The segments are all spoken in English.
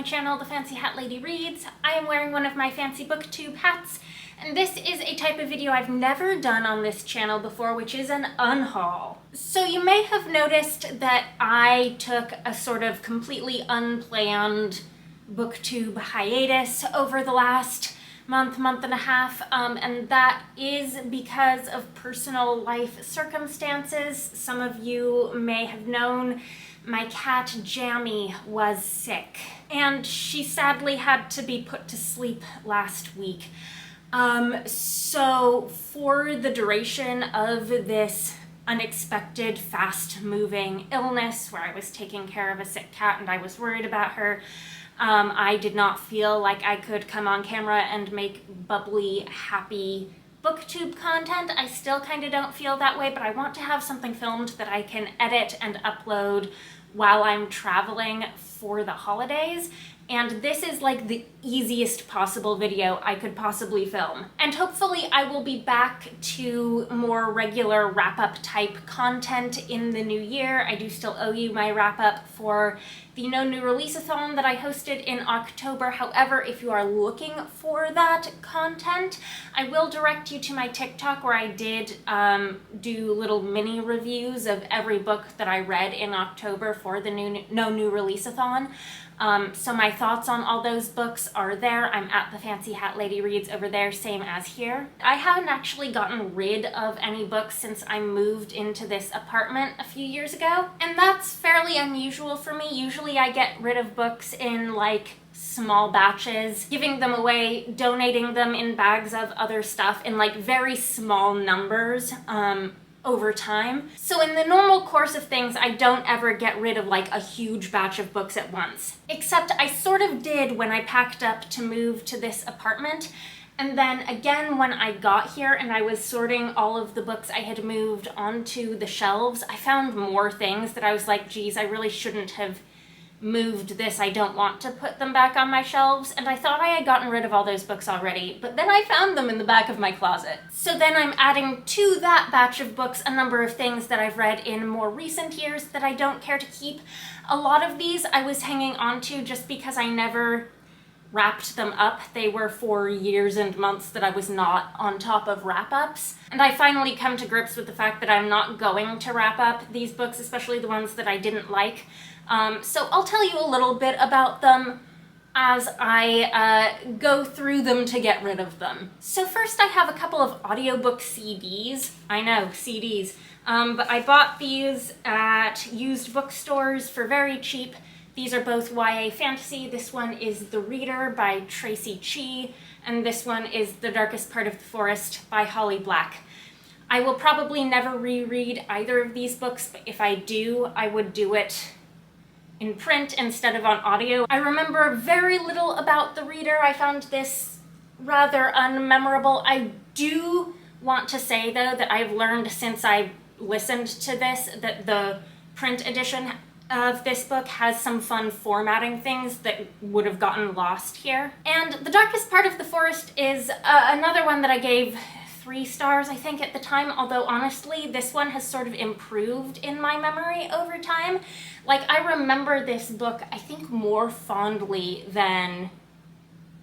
my channel, The Fancy Hat Lady Reads. I am wearing one of my fancy booktube hats, and this is a type of video I've never done on this channel before, which is an unhaul. So you may have noticed that I took a sort of completely unplanned booktube hiatus over the last month and a half, and that is because of personal life circumstances. Some of you may have known my cat Jammy was sick, and she sadly had to be put to sleep last week. So for the duration of this unexpected, fast-moving illness where I was taking care of a sick cat and I was worried about her, I did not feel like I could come on camera and make bubbly, happy booktube content. I still kind of don't feel that way, but I want to have something filmed that I can edit and upload while I'm traveling for the holidays. And this is like the easiest possible video I could possibly film. And hopefully I will be back to more regular wrap-up type content in the new year. I do still owe you my wrap-up for the No New Release-a-thon that I hosted in October. However, if you are looking for that content, I will direct you to my TikTok where I did do little mini reviews of every book that I read in October for the No New Release-a-thon. So my thoughts on all those books are there. I'm at The Fancy Hat Lady Reads over there, same as here. I haven't actually gotten rid of any books since I moved into this apartment a few years ago, and that's fairly unusual for me. Usually I get rid of books in like small batches, giving them away, donating them in bags of other stuff in like very small numbers over time. So in the normal course of things, I don't ever get rid of like a huge batch of books at once. Except I sort of did when I packed up to move to this apartment. And then again, when I got here and I was sorting all of the books I had moved onto the shelves, I found more things that I was like, geez, I really shouldn't have moved this. I don't want to put them back on my shelves. And I thought I had gotten rid of all those books already, but then I found them in the back of my closet. So then I'm adding to that batch of books a number of things that I've read in more recent years that I don't care to keep. A lot of these I was hanging on to just because I never wrapped them up. They were for years and months that I was not on top of wrap-ups. And I finally come to grips with the fact that I'm not going to wrap up these books, especially the ones that I didn't like. So I'll tell you a little bit about them as I go through them to get rid of them. So first I have a couple of audiobook CDs. I know, CDs. But I bought these at used bookstores for very cheap. These are both YA fantasy. This one is The Reader by Tracy Chee, and this one is The Darkest Part of the Forest by Holly Black. I will probably never reread either of these books, but if I do, I would do it in print instead of on audio. I remember very little about The Reader. I found this rather unmemorable. I do want to say, though, that I've learned since I listened to this that the print edition of this book has some fun formatting things that would have gotten lost here. And The Darkest Part of the Forest is another one that I gave 3 stars, I think, at the time, although honestly, this one has sort of improved in my memory over time. Like, I remember this book, I think, more fondly than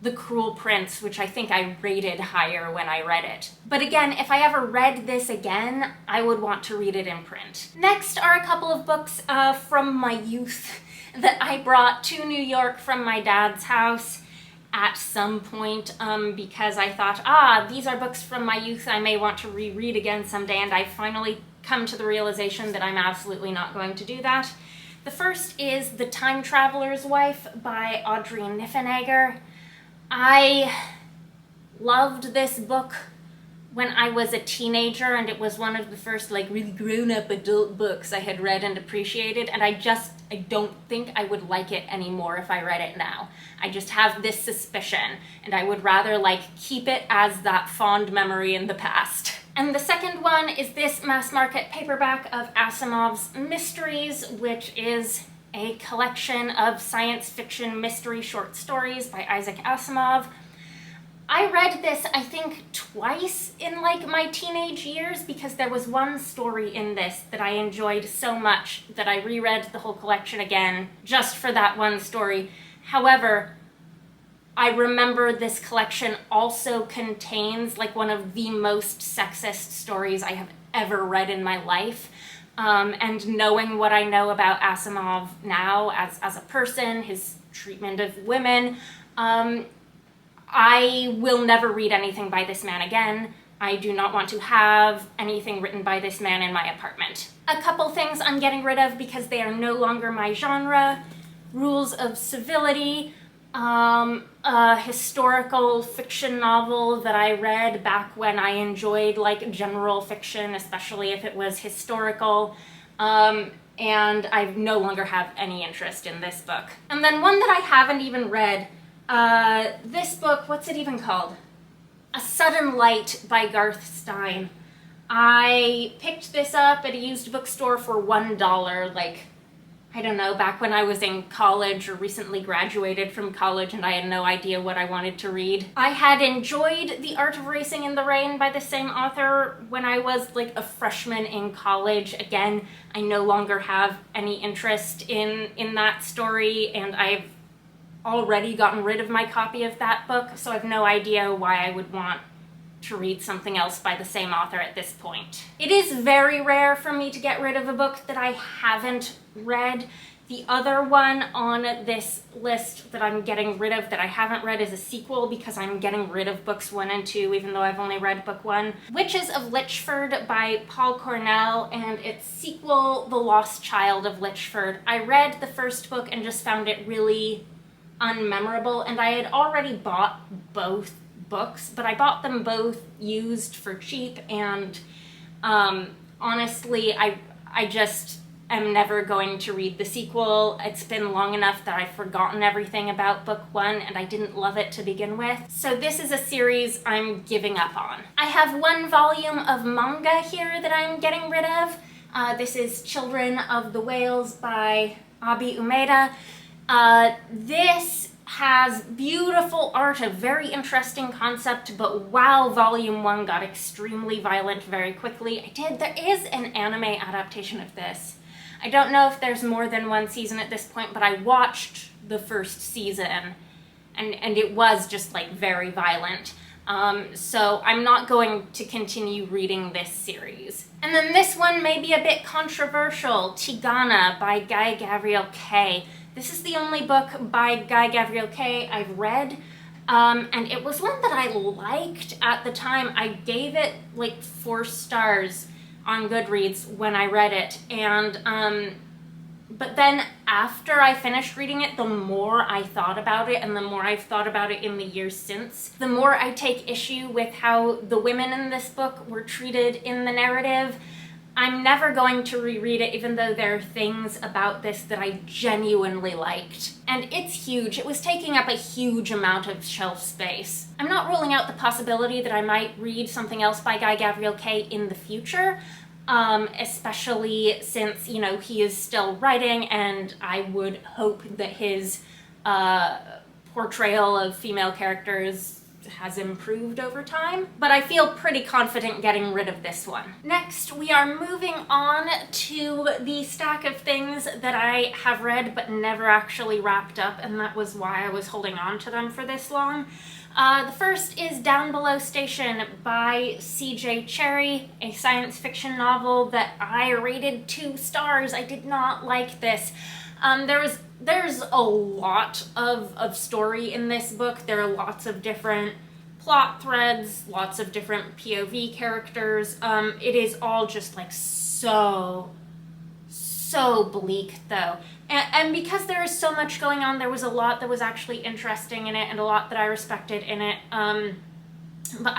The Cruel Prince, which I think I rated higher when I read it. But again, if I ever read this again, I would want to read it in print. Next are a couple of books from my youth that I brought to New York from my dad's house at some point because I thought, these are books from my youth I may want to reread again someday, and I've finally come to the realization that I'm absolutely not going to do that. The first is The Time Traveler's Wife by Audrey Niffenegger. I loved this book when I was a teenager, and it was one of the first like really grown-up adult books I had read and appreciated, and I don't think I would like it anymore if I read it now. I just have this suspicion, and I would rather like keep it as that fond memory in the past. And the second one is this mass market paperback of Asimov's Mysteries, which is a collection of science fiction mystery short stories by Isaac Asimov. I read this, I think, twice in like my teenage years because there was one story in this that I enjoyed so much that I reread the whole collection again just for that one story. However, I remember this collection also contains like one of the most sexist stories I have ever read in my life. And knowing what I know about Asimov now as a person, his treatment of women, I will never read anything by this man again. I do not want to have anything written by this man in my apartment. A couple things I'm getting rid of because they are no longer my genre. Rules of Civility, a historical fiction novel that I read back when I enjoyed like general fiction, especially if it was historical, and I no longer have any interest in this book. And then one that I haven't even read, this book, what's it even called? A Sudden Light by Garth Stein. I picked this up at a used bookstore for $1, like, I don't know, back when I was in college or recently graduated from college and I had no idea what I wanted to read. I had enjoyed The Art of Racing in the Rain by the same author when I was like a freshman in college. Again, I no longer have any interest in that story, and I've already gotten rid of my copy of that book, so I have no idea why I would want to read something else by the same author at this point. It is very rare for me to get rid of a book that I haven't read. The other one on this list that I'm getting rid of that I haven't read is a sequel, because I'm getting rid of books 1 and 2, even though I've only read book 1. Witches of Lichford by Paul Cornell, and its sequel, The Lost Child of Lichford. I read the first book and just found it really unmemorable, and I had already bought both books, but I bought them both used for cheap, and honestly, I just am never going to read the sequel. It's been long enough that I've forgotten everything about book 1, and I didn't love it to begin with. So this is a series I'm giving up on. I have 1 volume of manga here that I'm getting rid of. This is Children of the Whales by Abi Umeda. This has beautiful art, a very interesting concept, but wow, volume 1 got extremely violent very quickly. There is an anime adaptation of this. I don't know if there's more than 1 season at this point, but I watched the first season, and it was just like very violent. So I'm not going to continue reading this series. And then this one may be a bit controversial, Tigana by Guy Gavriel Kay. This is the only book by Guy Gavriel Kay I've read, and it was one that I liked at the time. I gave it like 4 stars on Goodreads when I read it, and but then after I finished reading it, the more I thought about it, and the more I've thought about it in the years since, the more I take issue with how the women in this book were treated in the narrative. I'm never going to reread it, even though there are things about this that I genuinely liked. And it's huge. It was taking up a huge amount of shelf space. I'm not ruling out the possibility that I might read something else by Guy Gavriel Kay in the future, especially since, you know, he is still writing, and I would hope that his portrayal of female characters has improved over time, but I feel pretty confident getting rid of this one. Next, we are moving on to the stack of things that I have read but never actually wrapped up, and that was why I was holding on to them for this long. The first is Down Below Station by C.J. Cherryh, a science fiction novel that I rated 2 stars. I did not like this. There's a lot of story in this book. There are lots of different plot threads, lots of different POV characters. It is all just like so bleak though. And because there is so much going on, there was a lot that was actually interesting in it and a lot that I respected in it. But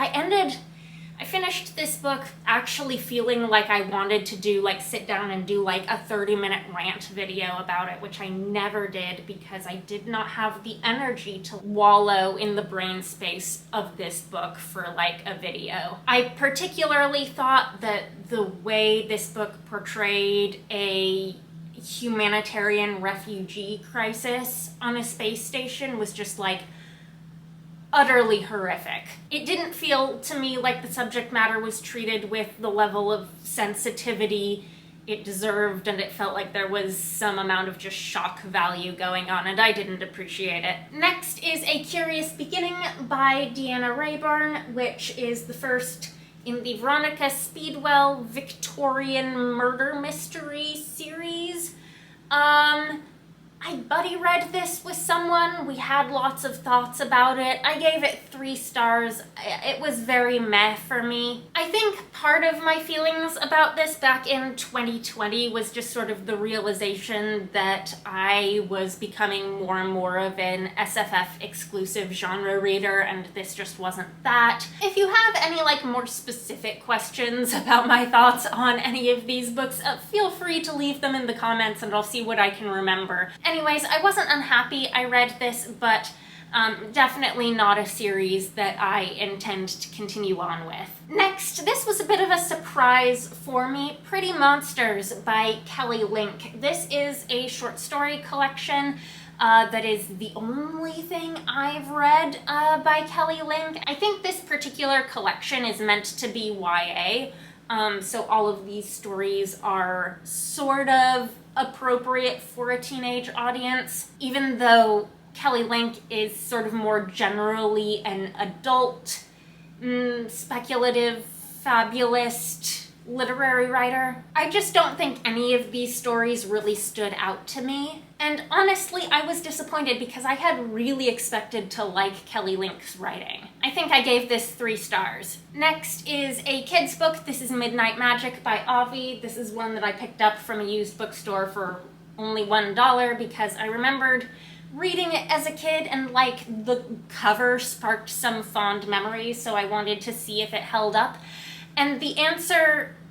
I finished this book actually feeling like I wanted to sit down and do like a 30-minute rant video about it, which I never did because I did not have the energy to wallow in the brain space of this book for like a video. I particularly thought that the way this book portrayed a humanitarian refugee crisis on a space station was just like utterly horrific. It didn't feel to me like the subject matter was treated with the level of sensitivity it deserved, and it felt like there was some amount of just shock value going on, and I didn't appreciate it. Next is A Curious Beginning by Deanna Rayburn, which is the first in the Veronica Speedwell Victorian murder mystery series. I buddy read this with someone. We had lots of thoughts about it. I gave it 3 stars. It was very meh for me. I think part of my feelings about this back in 2020 was just sort of the realization that I was becoming more and more of an SFF exclusive genre reader, and this just wasn't that. If you have any more specific questions about my thoughts on any of these books, feel free to leave them in the comments and I'll see what I can remember. Anyways, I wasn't unhappy I read this, but definitely not a series that I intend to continue on with. Next, this was a bit of a surprise for me. Pretty Monsters by Kelly Link. This is a short story collection that is the only thing I've read by Kelly Link. I think this particular collection is meant to be YA. So all of these stories are sort of appropriate for a teenage audience, even though Kelly Link is sort of more generally an adult, speculative, fabulist literary writer. I just don't think any of these stories really stood out to me. And honestly, I was disappointed because I had really expected to like Kelly Link's writing. I think I gave this 3 stars. Next is a kid's book. This is Midnight Magic by Avi. This is one that I picked up from a used bookstore for only $1 because I remembered reading it as a kid and the cover sparked some fond memories, so I wanted to see if it held up. And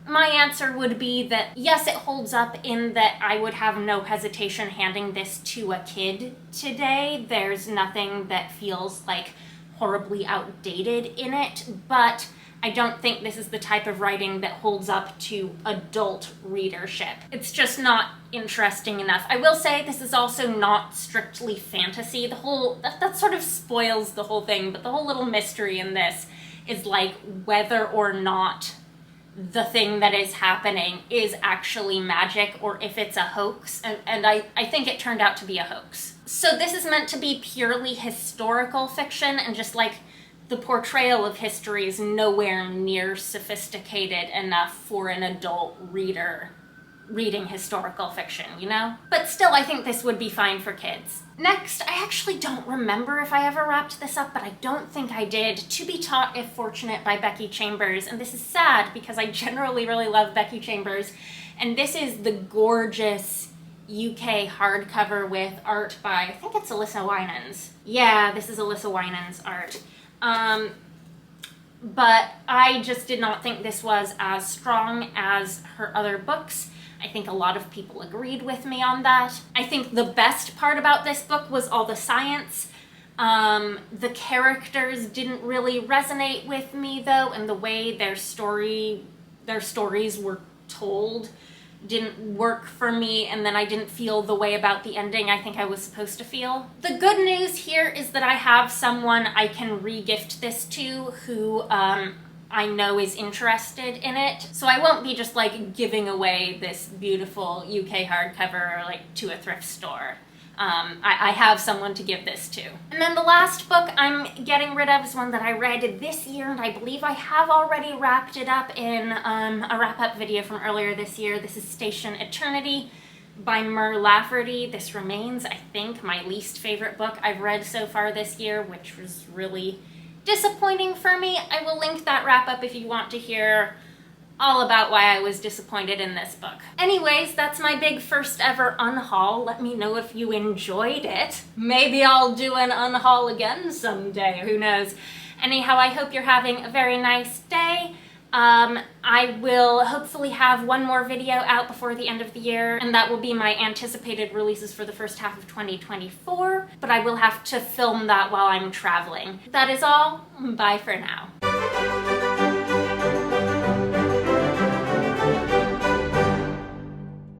my answer would be that yes, it holds up in that I would have no hesitation handing this to a kid today. There's nothing that feels horribly outdated in it, but I don't think this is the type of writing that holds up to adult readership. It's just not interesting enough. I will say this is also not strictly fantasy. That sort of spoils the whole thing, but the whole little mystery in this is whether or not the thing that is happening is actually magic or if it's a hoax, and I think it turned out to be a hoax. So this is meant to be purely historical fiction, and just the portrayal of history is nowhere near sophisticated enough for an adult reader reading historical fiction, you know? But still, I think this would be fine for kids. Next, I actually don't remember if I ever wrapped this up, but I don't think I did. To Be Taught If Fortunate by Becky Chambers, and this is sad because I generally really love Becky Chambers, and this is the gorgeous UK hardcover with art by, I think it's Alyssa Winans. Yeah, this is Alyssa Winans' art. But I just did not think this was as strong as her other books. I think a lot of people agreed with me on that. I think the best part about this book was all the science. The characters didn't really resonate with me though, and the way their stories were told didn't work for me, and then I didn't feel the way about the ending I think I was supposed to feel. The good news here is that I have someone I can re-gift this to who I know is interested in it, so I won't be just giving away this beautiful UK hardcover to a thrift store. I have someone to give this to. And then the last book I'm getting rid of is one that I read this year, and I believe I have already wrapped it up in a wrap-up video from earlier this year. This is Station Eternity by Mur Lafferty. This remains, I think, my least favorite book I've read so far this year, which was really disappointing for me. I will link that wrap-up if you want to hear all about why I was disappointed in this book. Anyways, that's my big first ever unhaul. Let me know if you enjoyed it. Maybe I'll do an unhaul again someday, who knows. Anyhow, I hope you're having a very nice day. I will hopefully have one more video out before the end of the year, and that will be my anticipated releases for the first half of 2024, but I will have to film that while I'm traveling. That is all. Bye for now.